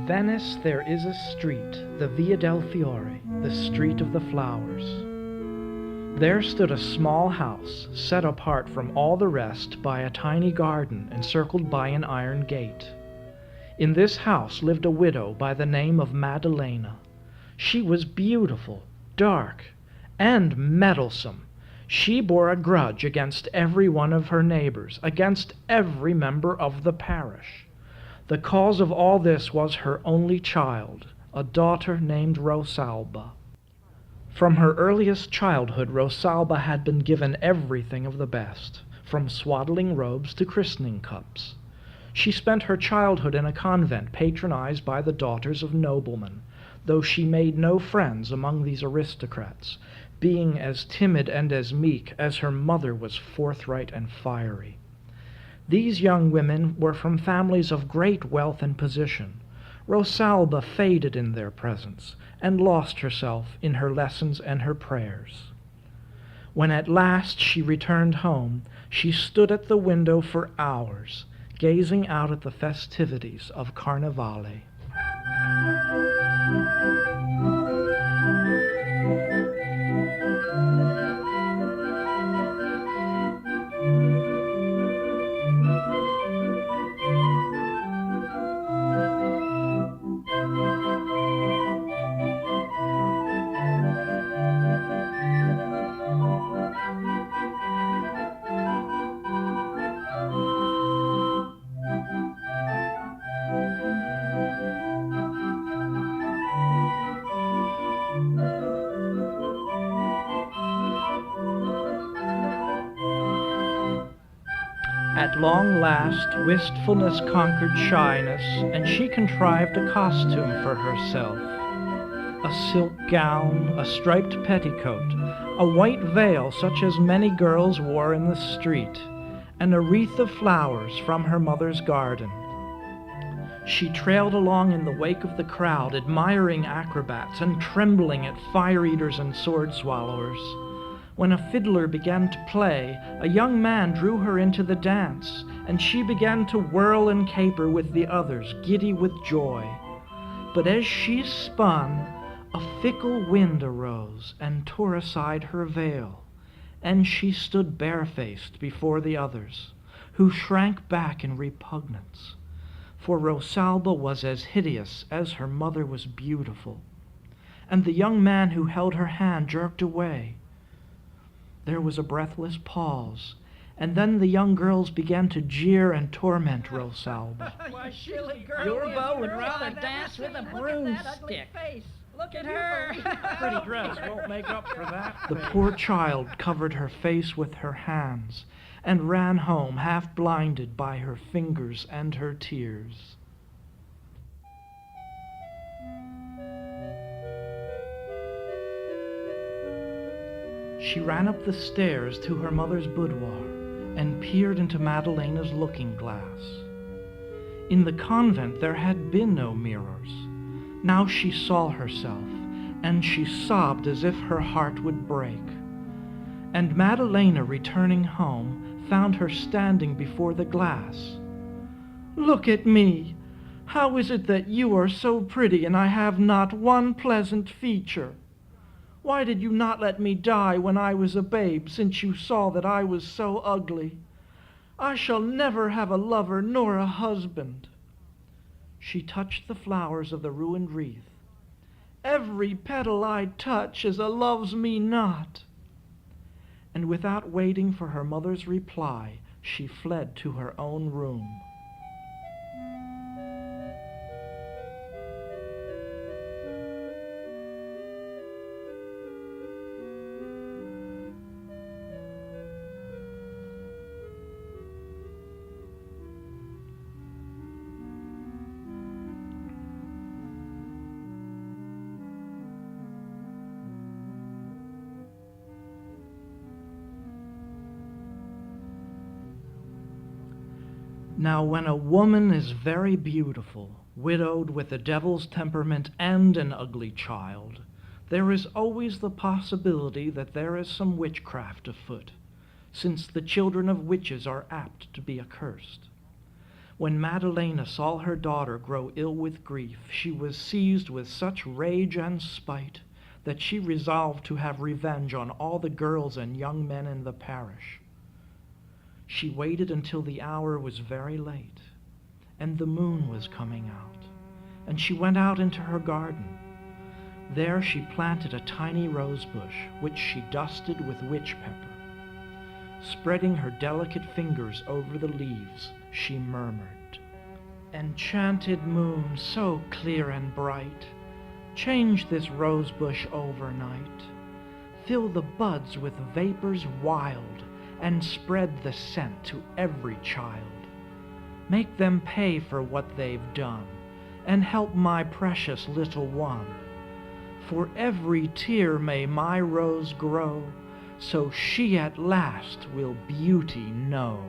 Venice there is a street, the Via del Fiore, the Street of the Flowers. There stood a small house, set apart from all the rest by a tiny garden encircled by an iron gate. In this house lived a widow by the name of Maddalena. She was beautiful, dark, and meddlesome. She bore a grudge against every one of her neighbors, against every member of the parish. The cause of all this was her only child, a daughter named Rosalba. From her earliest childhood, Rosalba had been given everything of the best, from swaddling robes to christening cups. She spent her childhood in a convent patronized by the daughters of noblemen, though she made no friends among these aristocrats, being as timid and as meek as her mother was forthright and fiery. These young women were from families of great wealth and position. Rosalba faded in their presence, and lost herself in her lessons and her prayers. When at last she returned home, she stood at the window for hours, gazing out at the festivities of Carnevale. At long last, wistfulness conquered shyness, and she contrived a costume for herself. A silk gown, a striped petticoat, a white veil such as many girls wore in the street, and a wreath of flowers from her mother's garden. She trailed along in the wake of the crowd, admiring acrobats and trembling at fire-eaters and sword-swallowers. When a fiddler began to play, a young man drew her into the dance, and she began to whirl and caper with the others, giddy with joy. But as she spun, a fickle wind arose and tore aside her veil, and she stood barefaced before the others, who shrank back in repugnance. For Rosalba was as hideous as her mother was beautiful, and the young man who held her hand jerked away. There was a breathless pause, and then the young girls began to jeer and torment Rosalba. Why, silly girl, your beau would rather dance with a broomstick. Look at her. Pretty dress won't make up for that. The poor child covered her face with her hands and ran home half blinded by her fingers and her tears. She ran up the stairs to her mother's boudoir and peered into Maddalena's looking-glass. In the convent there had been no mirrors. Now she saw herself, and she sobbed as if her heart would break. And Maddalena, returning home, found her standing before the glass. "Look at me! How is it that you are so pretty and I have not one pleasant feature? Why did you not let me die when I was a babe, since you saw that I was so ugly? I shall never have a lover nor a husband." She touched the flowers of the ruined wreath. "Every petal I touch is a loves me not." And without waiting for her mother's reply, she fled to her own room. Now, when a woman is very beautiful, widowed with the devil's temperament and an ugly child, there is always the possibility that there is some witchcraft afoot, since the children of witches are apt to be accursed. When Madalena saw her daughter grow ill with grief, she was seized with such rage and spite that she resolved to have revenge on all the girls and young men in the parish. She waited until the hour was very late, and the moon was coming out, and she went out into her garden. There she planted a tiny rose bush, which she dusted with witch pepper. Spreading her delicate fingers over the leaves, she murmured, "Enchanted moon, so clear and bright, change this rose bush overnight. Fill the buds with vapors wild, and spread the scent to every child. Make them pay for what they've done, and help my precious little one. For every tear may my rose grow, so she at last will beauty know."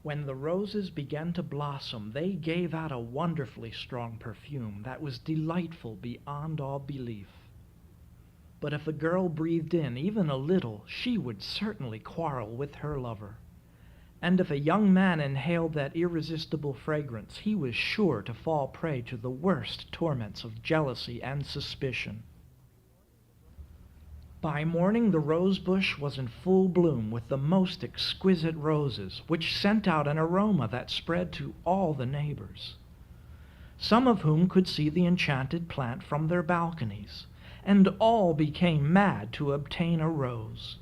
When the roses began to blossom, they gave out a wonderfully strong perfume that was delightful beyond all belief. But if a girl breathed in even a little, she would certainly quarrel with her lover. And if a young man inhaled that irresistible fragrance, he was sure to fall prey to the worst torments of jealousy and suspicion. By morning the rose bush was in full bloom with the most exquisite roses, which sent out an aroma that spread to all the neighbors, some of whom could see the enchanted plant from their balconies, and all became mad to obtain a rose.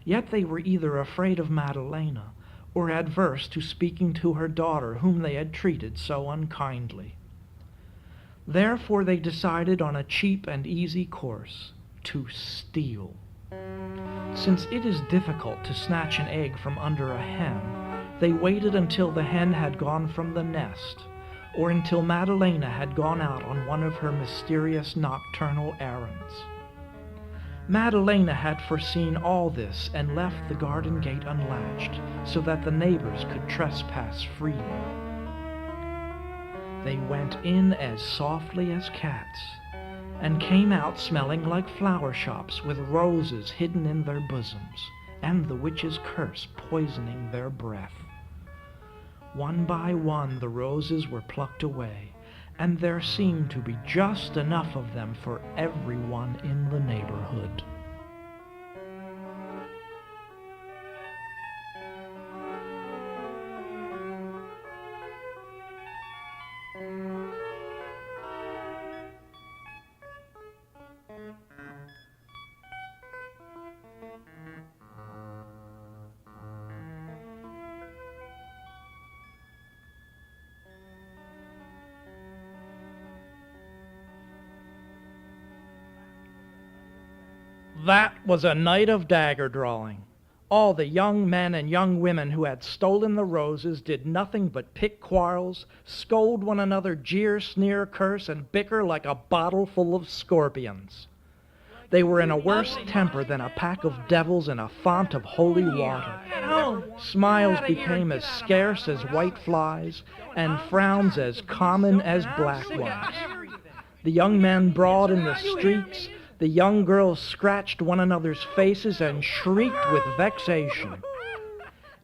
Yet they were either afraid of Madalena or adverse to speaking to her daughter, whom they had treated so unkindly. Therefore they decided on a cheap and easy course: to steal. Since it is difficult to snatch an egg from under a hen, they waited until the hen had gone from the nest, or until Madalena had gone out on one of her mysterious nocturnal errands. Madalena had foreseen all this and left the garden gate unlatched so that the neighbors could trespass freely. They went in as softly as cats, and came out smelling like flower shops, with roses hidden in their bosoms, and the witch's curse poisoning their breath. One by one the roses were plucked away, and there seemed to be just enough of them for everyone in the neighborhood. That was a night of dagger drawing. All the young men and young women who had stolen the roses did nothing but pick quarrels, scold one another, jeer, sneer, curse, and bicker like a bottle full of scorpions. They were in a worse temper than a pack of devils in a font of holy water. Smiles became as scarce as white flies, and frowns as common as black ones. The young men brawled in the streets. The young girls scratched one another's faces and shrieked with vexation.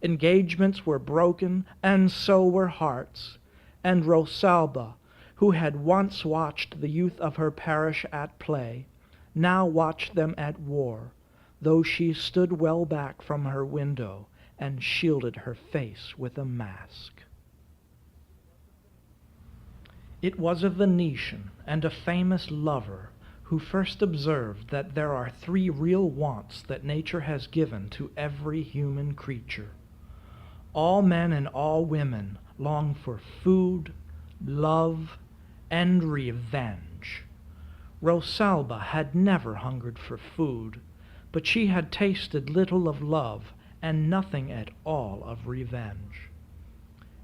Engagements were broken, and so were hearts. And Rosalba, who had once watched the youth of her parish at play, now watched them at war, though she stood well back from her window and shielded her face with a mask. It was a Venetian and a famous lover who first observed that there are three real wants that nature has given to every human creature. All men and all women long for food, love, and revenge. Rosalba had never hungered for food, but she had tasted little of love and nothing at all of revenge.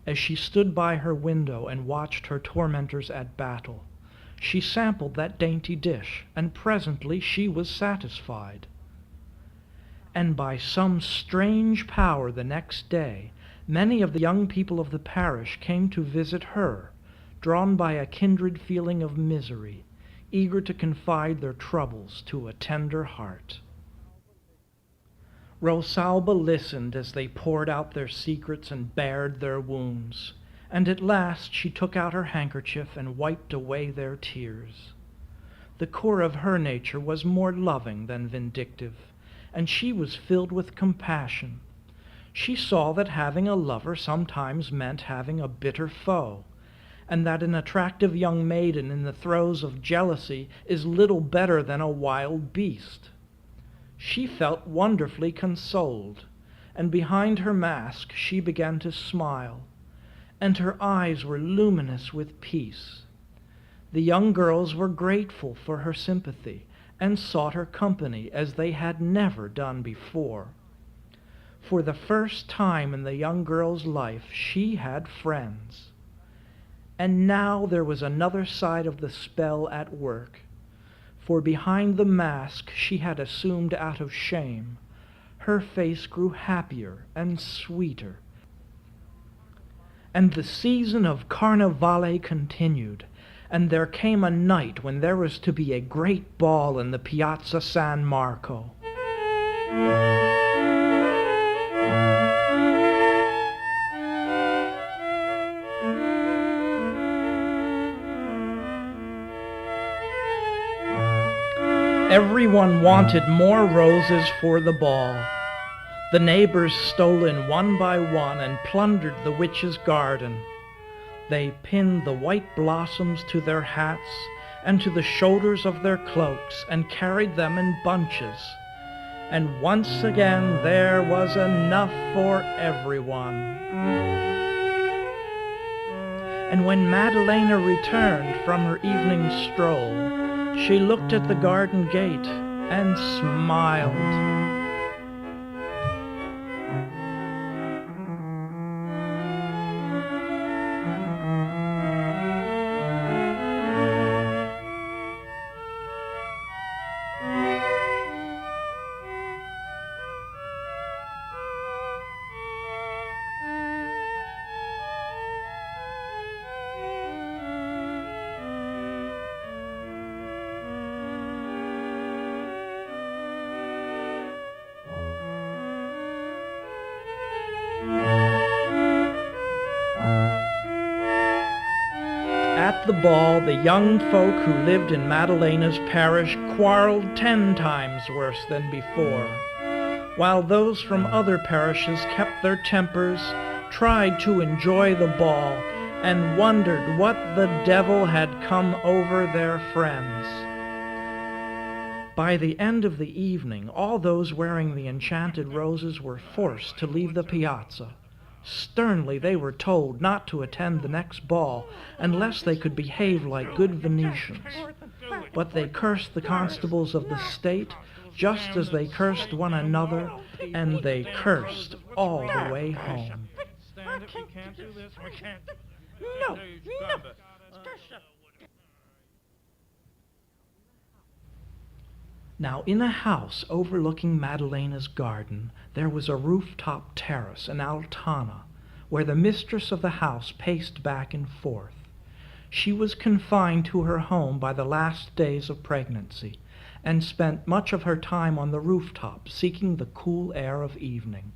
As she stood by her window and watched her tormentors at battle, She sampled that dainty dish, and presently she was satisfied. And by some strange power the next day, many of the young people of the parish came to visit her, drawn by a kindred feeling of misery, eager to confide their troubles to a tender heart. Rosalba listened as they poured out their secrets and bared their wounds, and at last she took out her handkerchief and wiped away their tears. The core of her nature was more loving than vindictive, and she was filled with compassion. She saw that having a lover sometimes meant having a bitter foe, and that an attractive young maiden in the throes of jealousy is little better than a wild beast. She felt wonderfully consoled, and behind her mask she began to smile, and her eyes were luminous with peace. The young girls were grateful for her sympathy, and sought her company as they had never done before. For the first time in the young girl's life she had friends. And now there was another side of the spell at work, for behind the mask she had assumed out of shame, her face grew happier and sweeter. And the season of Carnevale continued, and there came a night when there was to be a great ball in the Piazza San Marco. Everyone wanted more roses for the ball. The neighbors stole in one by one and plundered the witch's garden. They pinned the white blossoms to their hats and to the shoulders of their cloaks and carried them in bunches. And once again there was enough for everyone. And when Madalena returned from her evening stroll, she looked at the garden gate and smiled. At the ball, the young folk who lived in Madalena's parish quarreled 10 times worse than before, while those from other parishes kept their tempers, tried to enjoy the ball, and wondered what the devil had come over their friends. By the end of the evening, all those wearing the enchanted roses were forced to leave the piazza. Sternly they were told not to attend the next ball unless they could behave like good Venetians. But they cursed the constables of the state just as they cursed one another, and they cursed all the way home. No. Now, in a house overlooking Madalena's garden, there was a rooftop terrace, an altana, where the mistress of the house paced back and forth. She was confined to her home by the last days of pregnancy, and spent much of her time on the rooftop, seeking the cool air of evening.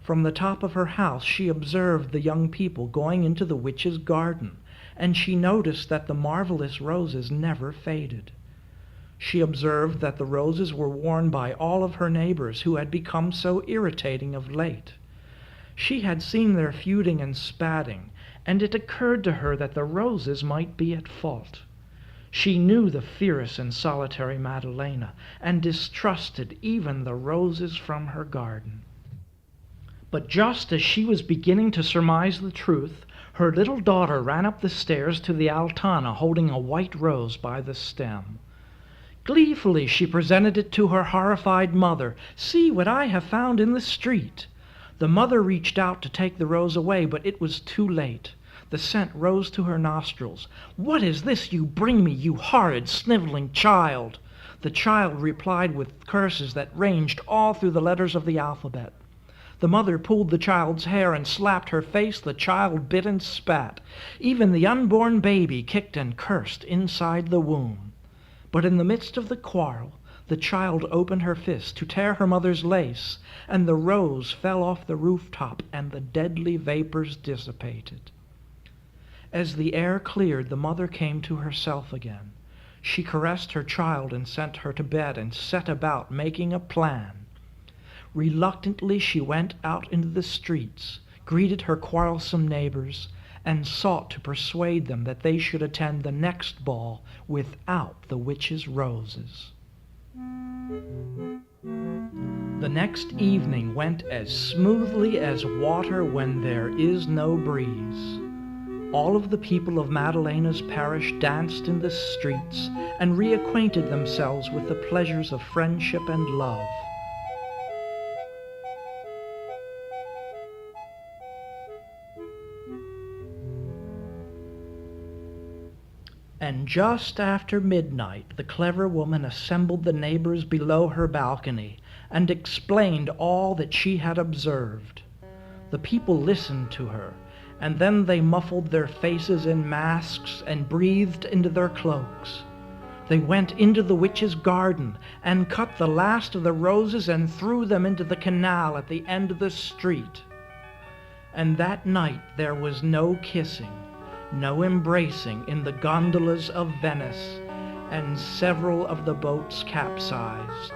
From the top of her house she observed the young people going into the witch's garden, and she noticed that the marvelous roses never faded. She observed that the roses were worn by all of her neighbors who had become so irritating of late. She had seen their feuding and spatting, and it occurred to her that the roses might be at fault. She knew the fierce and solitary Madalena, and distrusted even the roses from her garden. But just as she was beginning to surmise the truth, her little daughter ran up the stairs to the altana holding a white rose by the stem. Gleefully she presented it to her horrified mother. "See what I have found in the street." The mother reached out to take the rose away, but it was too late. The scent rose to her nostrils. "What is this you bring me, you horrid, sniveling child?" The child replied with curses that ranged all through the letters of the alphabet. The mother pulled the child's hair and slapped her face. The child bit and spat. Even the unborn baby kicked and cursed inside the womb. But in the midst of the quarrel, the child opened her fist to tear her mother's lace, and the rose fell off the rooftop, and the deadly vapors dissipated. As the air cleared, the mother came to herself again. She caressed her child and sent her to bed and set about making a plan. Reluctantly she went out into the streets, greeted her quarrelsome neighbors, and sought to persuade them that they should attend the next ball without the witch's roses. The next evening went as smoothly as water when there is no breeze. All of the people of Madalena's parish danced in the streets and reacquainted themselves with the pleasures of friendship and love. And just after midnight, the clever woman assembled the neighbors below her balcony and explained all that she had observed. The people listened to her, and then they muffled their faces in masks and breathed into their cloaks. They went into the witch's garden and cut the last of the roses and threw them into the canal at the end of the street. And that night there was no kissing, no embracing in the gondolas of Venice, and several of the boats capsized.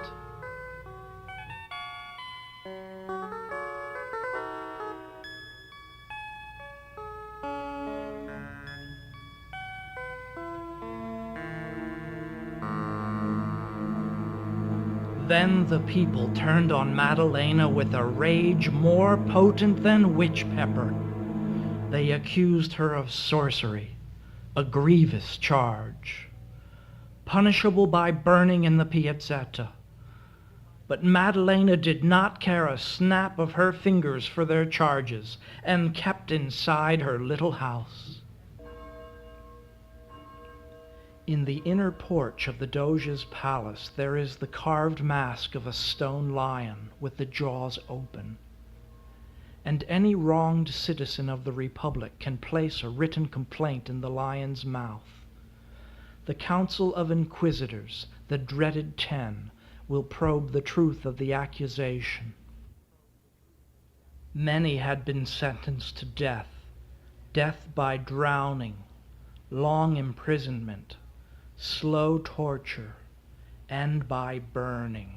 Then the people turned on Madalena with a rage more potent than witch pepper. They accused her of sorcery, a grievous charge, punishable by burning in the Piazzetta. But Madalena did not care a snap of her fingers for their charges, and kept inside her little house. In the inner porch of the Doge's palace there is the carved mask of a stone lion with the jaws open. And any wronged citizen of the Republic can place a written complaint in the lion's mouth. The Council of Inquisitors, the dreaded 10, will probe the truth of the accusation. Many had been sentenced to death, death by drowning, long imprisonment, slow torture, and by burning.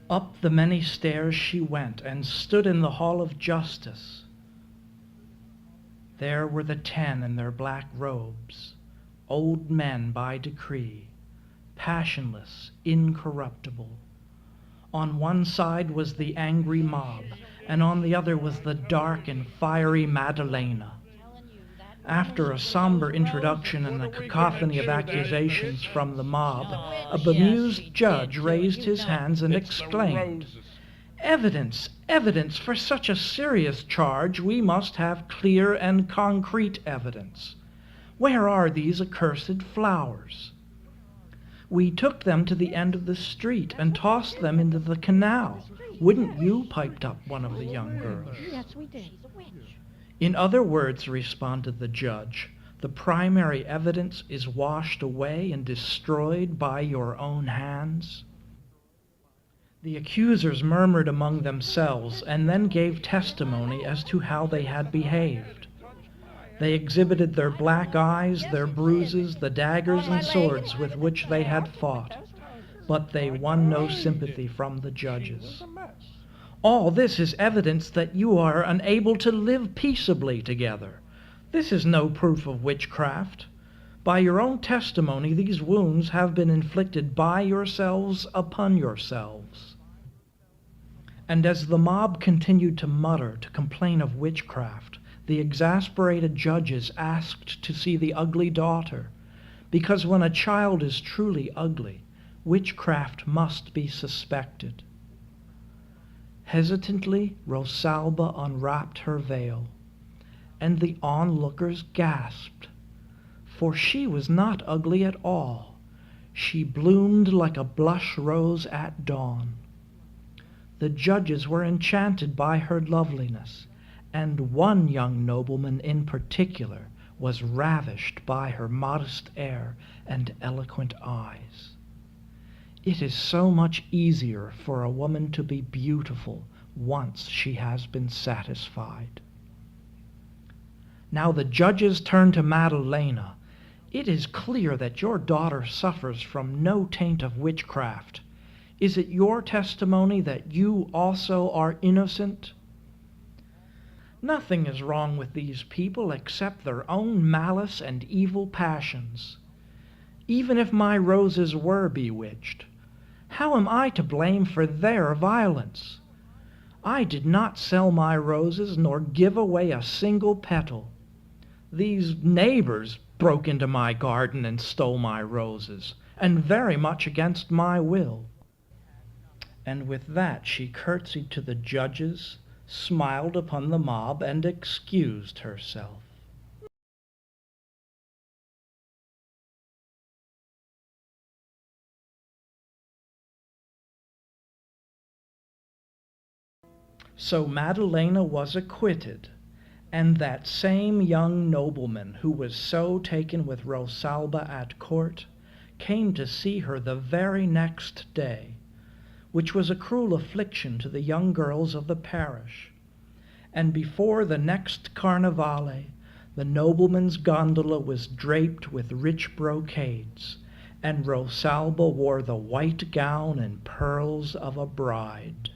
Up the many stairs she went and stood in the Hall of Justice. There were the 10 in their black robes, old men by decree, passionless, incorruptible. On one side was the angry mob, and on the other was the dark and fiery Madalena. After a somber introduction and a cacophony of accusations from the mob, a bemused judge raised his hands and exclaimed, "Evidence, evidence! For such a serious charge we must have clear and concrete evidence. Where are these accursed flowers? We took them to the end of the street and tossed them into the canal. Wouldn't you?" piped up one of the young girls. Yes, we did. "In other words," responded the judge, "the primary evidence is washed away and destroyed by your own hands." The accusers murmured among themselves and then gave testimony as to how they had behaved. They exhibited their black eyes, their bruises, the daggers and swords with which they had fought. but they won no sympathy from the judges. All this is evidence that you are unable to live peaceably together. This is no proof of witchcraft. By your own testimony, these wounds have been inflicted by yourselves upon yourselves. And as the mob continued to mutter, to complain of witchcraft, the exasperated judges asked to see the ugly daughter, because when a child is truly ugly, witchcraft must be suspected. Hesitantly, Rosalba unwrapped her veil, and the onlookers gasped, for she was not ugly at all. She bloomed like a blush rose at dawn. The judges were enchanted by her loveliness, and one young nobleman in particular was ravished by her modest air and eloquent eyes. It is so much easier for a woman to be beautiful once she has been satisfied. Now the judges turned to Madalena. It is clear that your daughter suffers from no taint of witchcraft. Is it your testimony that you also are innocent? Nothing is wrong with these people except their own malice and evil passions. Even if my roses were bewitched, how am I to blame for their violence? I did not sell my roses nor give away a single petal. These neighbors broke into my garden and stole my roses, and very much against my will. And with that she curtsied to the judges, smiled upon the mob, and excused herself. So Madalena was acquitted, and that same young nobleman who was so taken with Rosalba at court came to see her the very next day, which was a cruel affliction to the young girls of the parish. And before the next Carnevale, the nobleman's gondola was draped with rich brocades, and Rosalba wore the white gown and pearls of a bride.